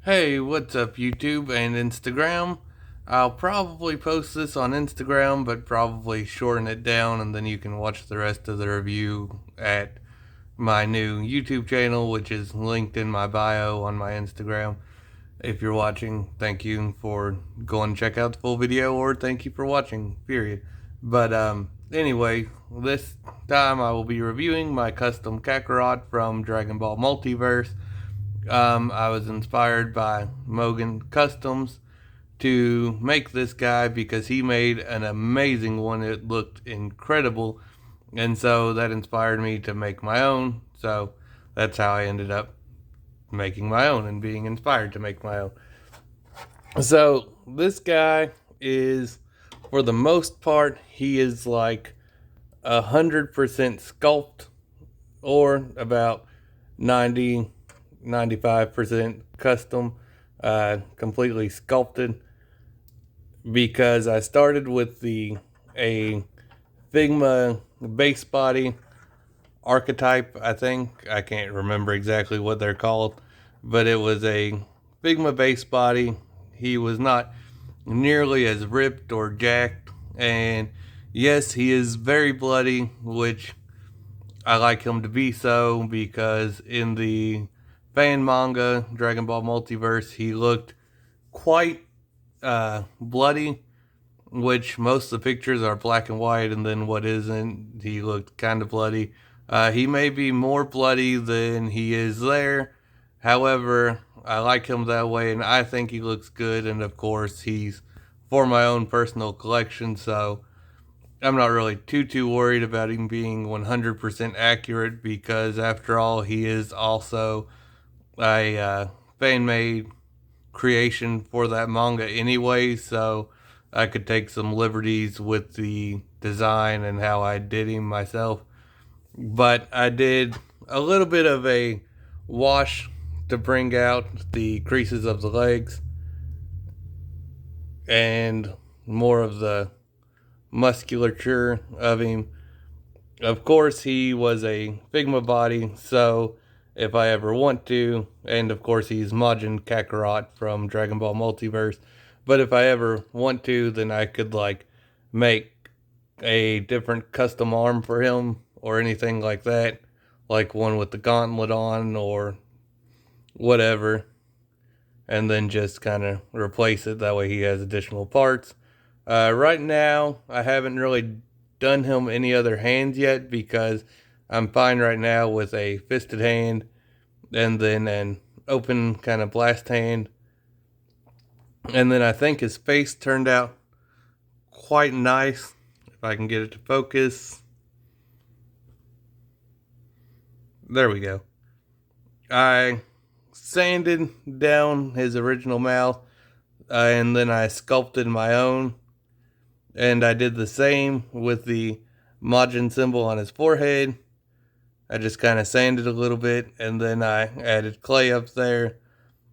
Hey, what's up, YouTube and Instagram? I'll probably post this on Instagram, but probably shorten it down, and then you can watch the rest of the review at my new YouTube channel, which is linked in my bio on my Instagram. If you're watching, thank you for going to check out the full video, or thank you for watching, period. But anyway, this time I will be reviewing my custom kakarot from Dragon Ball Multiverse. I was inspired by Mogan Customs to make this guy because he made an amazing one. It looked incredible, and so that inspired me to make my own. So that's how I ended up making my own and being inspired to make my own. So this guy is, for the most part, he is like 100% sculpt, or about 90-95% custom, completely sculpted, because I started with a Figma base body archetype. I can't remember exactly what they're called, but it was a Figma base body. He was not nearly as ripped or jacked, and yes, he is very bloody, which I like him to be so, because in the fan manga Dragon Ball Multiverse, he looked quite bloody, which most of the pictures are black and white, and then what isn't, he looked kind of bloody. He may be more bloody than he is there. However, I like him that way, and I think he looks good. And of course, he's for my own personal collection, so I'm not really too worried about him being 100% accurate, because after all, he is also a fan made creation for that manga anyway, so I could take some liberties with the design and how I did him myself. But I did a little bit of a wash to bring out the creases of the legs and more of the musculature of him. Of course, he was a Figma body, so if I ever want to, and of course he's Majin Kakarot from Dragon Ball Multiverse, but if I ever want to, then I could like make a different custom arm for him or anything like that, like one with the gauntlet on or whatever, and then just kind of replace it. That way he has additional parts. Right now, I haven't really done him any other hands yet, because I'm fine right now with a fisted hand and then an open kind of blast hand. And then I think his face turned out quite nice. If I can get it to focus. There we go. I sanded down his original mouth, and then I sculpted my own. And I did the same with the Majin symbol on his forehead. I just kind of sanded a little bit, and then I added clay up there,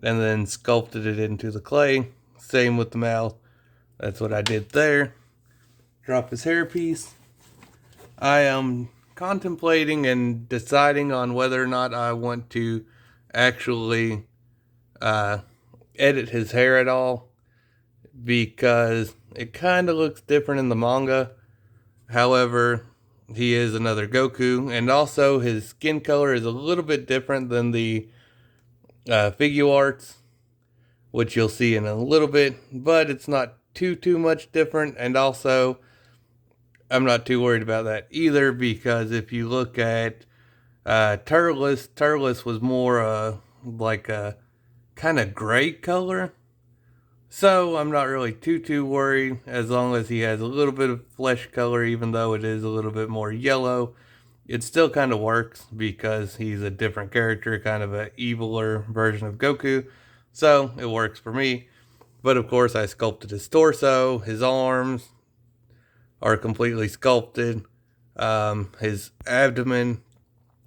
and then sculpted it into the clay. Same with the mouth. That's what I did there. Drop his hairpiece. I am contemplating and deciding on whether or not I want to actually edit his hair at all, because it kind of looks different in the manga. However, he is another Goku, and also his skin color is a little bit different than the figure arts, which you'll see in a little bit, but it's not too much different. And also, I'm not too worried about that either, because if you look at Turles was more like a kind of gray color. So I'm not really too worried, as long as he has a little bit of flesh color, even though it is a little bit more yellow. It still kind of works, because he's a different character, kind of an eviler version of Goku. So it works for me. But of course, I sculpted his torso. His arms are completely sculpted. His abdomen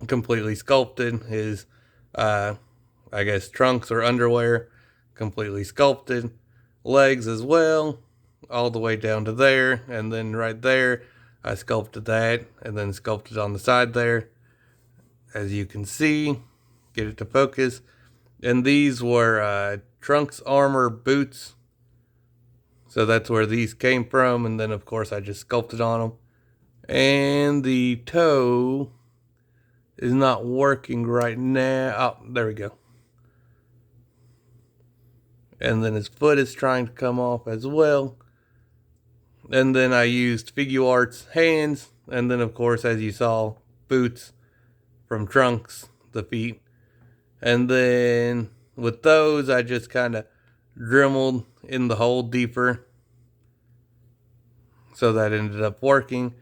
completely sculpted. His, I guess, trunks or underwear completely sculpted. Legs as well, all the way down to there, and then right there I sculpted that, and then sculpted on the side there, as you can see. Get it to focus. And these were Trunks armor boots. So that's where these came from. And then, of course, I just sculpted on them. And the toe is not working right now. Oh, there we go. And then his foot is trying to come off as well. And then I used Figuarts hands. And then, of course, as you saw, boots from Trunks, the feet. And then with those, I just kind of dremeled in the hole deeper. So that ended up working.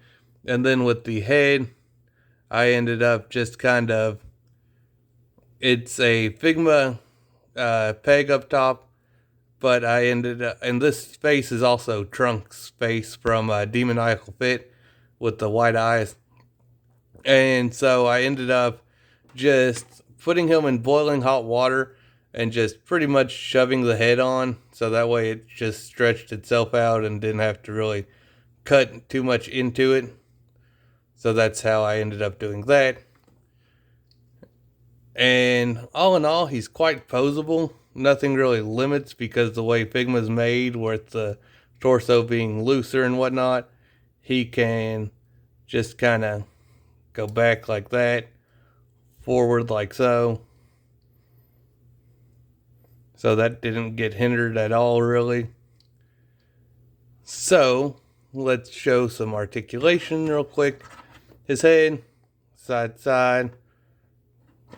And then with the head, I ended up just kind of, it's a Figma peg up top, but I ended up, and this face is also Trunks' face from Demoniacal Fit with the white eyes. And so I ended up just putting him in boiling hot water and just pretty much shoving the head on. So that way it just stretched itself out and didn't have to really cut too much into it. So that's how I ended up doing that. And all in all, he's quite posable. Nothing really limits because the way Figma's made, with the torso being looser and whatnot, he can just kind of go back like that, forward like so. So that didn't get hindered at all, really. So let's show some articulation real quick. His head, side to side,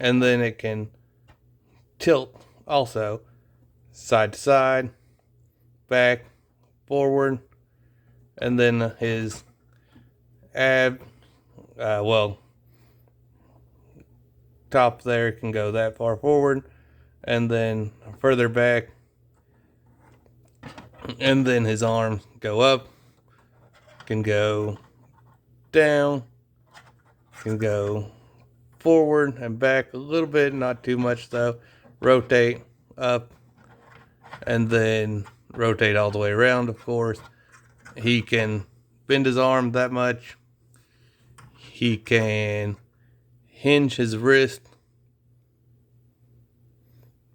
and then it can tilt also, side to side, back, forward, and then his ab, top there can go that far forward, and then further back, and then his arms go up, can go down, can go forward and back a little bit, not too much though, rotate up, and then rotate all the way around, of course. He can bend his arm that much. He can hinge his wrist,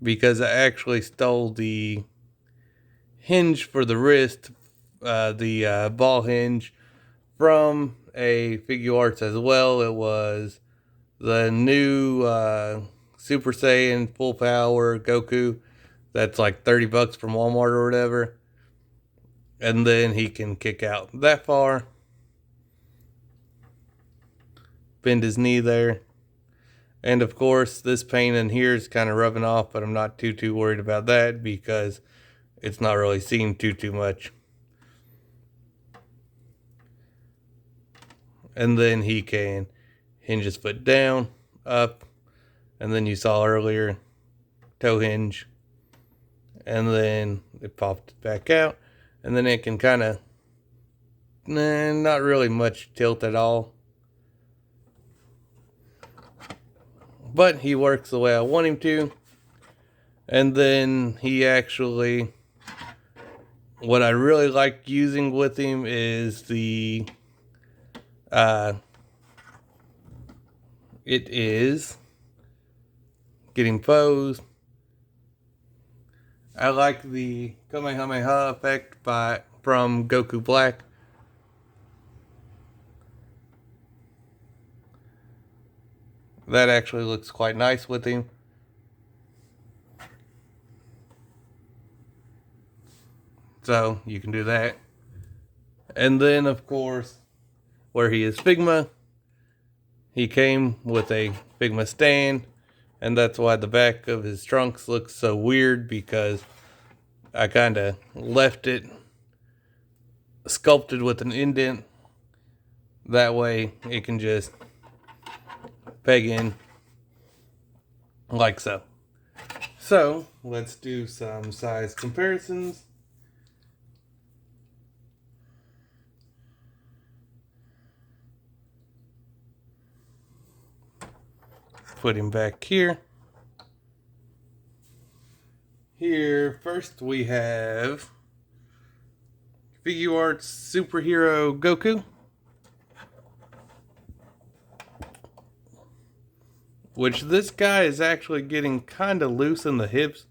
because I actually stole the hinge for the wrist, the ball hinge, from a Figuarts as well. It was the new Super Saiyan full power Goku that's like $30 from Walmart or whatever. And then he can kick out that far, bend his knee there. And of course, this pain in here is kind of rubbing off, but I'm not too worried about that because it's not really seen too much. And then he can hinge his foot down, up, and then you saw earlier, toe hinge, and then it popped back out, and then it can kind of, not really much tilt at all. But he works the way I want him to. And then he actually, what I really like using with him is the, it is getting posed. I like the Kamehameha effect from Goku Black. That actually looks quite nice with him. So you can do that. And then, of course, where he is Figma, he came with a Figma stand. And that's why the back of his trunks looks so weird, because I kind of left it sculpted with an indent. That way it can just peg in like so. So let's do some size comparisons. Put him back here. Here, first we have Figuarts Superhero Goku. which this guy is actually getting kind of loose in the hips,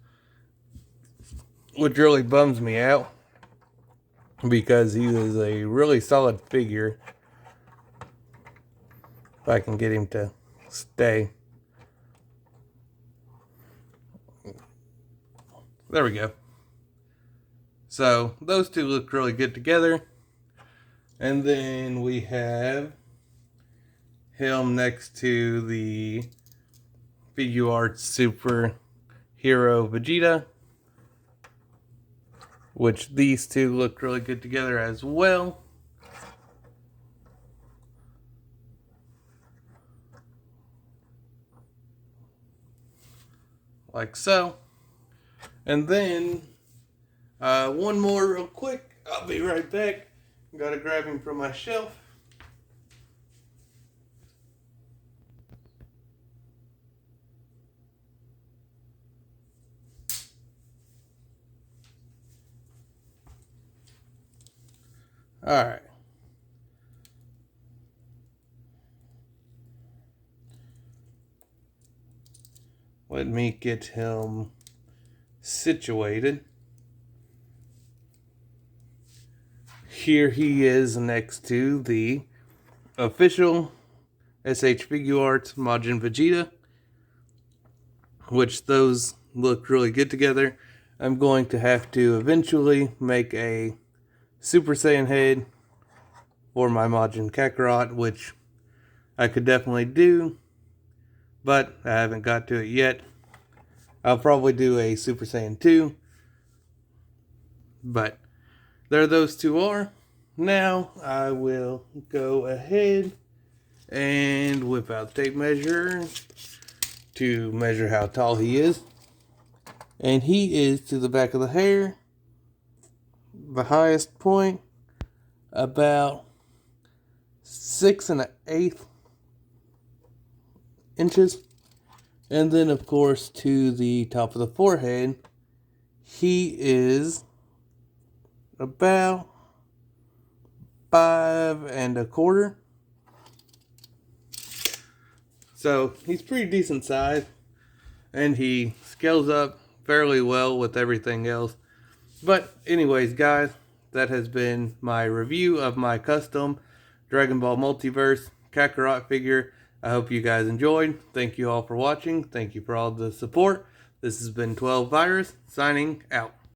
which really bums me out because he is a really solid figure. If I can get him to stay. There we go. So those two look really good together. And then we have him next to the Figuarts Superhero Vegeta, which these two look really good together as well. Like so. And then one more real quick. I'll be right back. Gotta grab him from my shelf. Alright. Let me get him situated. Here he is next to the official SH Figuarts Majin Vegeta, which those look really good together. I'm going to have to eventually make a Super Saiyan head for my Majin Kakarot, which I could definitely do, but I haven't got to it yet. I'll probably do a Super Saiyan 2, but there those two are. Now I will go ahead and whip out the tape measure to measure how tall he is. And he is to the back of the hair, the highest point, about 6 1/8 inches. And then of course to the top of the forehead, he is about 5 1/4. So he's pretty decent size, and he scales up fairly well with everything else. But anyways, guys, that has been my review of my custom Dragon Ball Multiverse Kakarot figure. I hope you guys enjoyed. Thank you all for watching. Thank you for all the support. This has been 12 Virus signing out.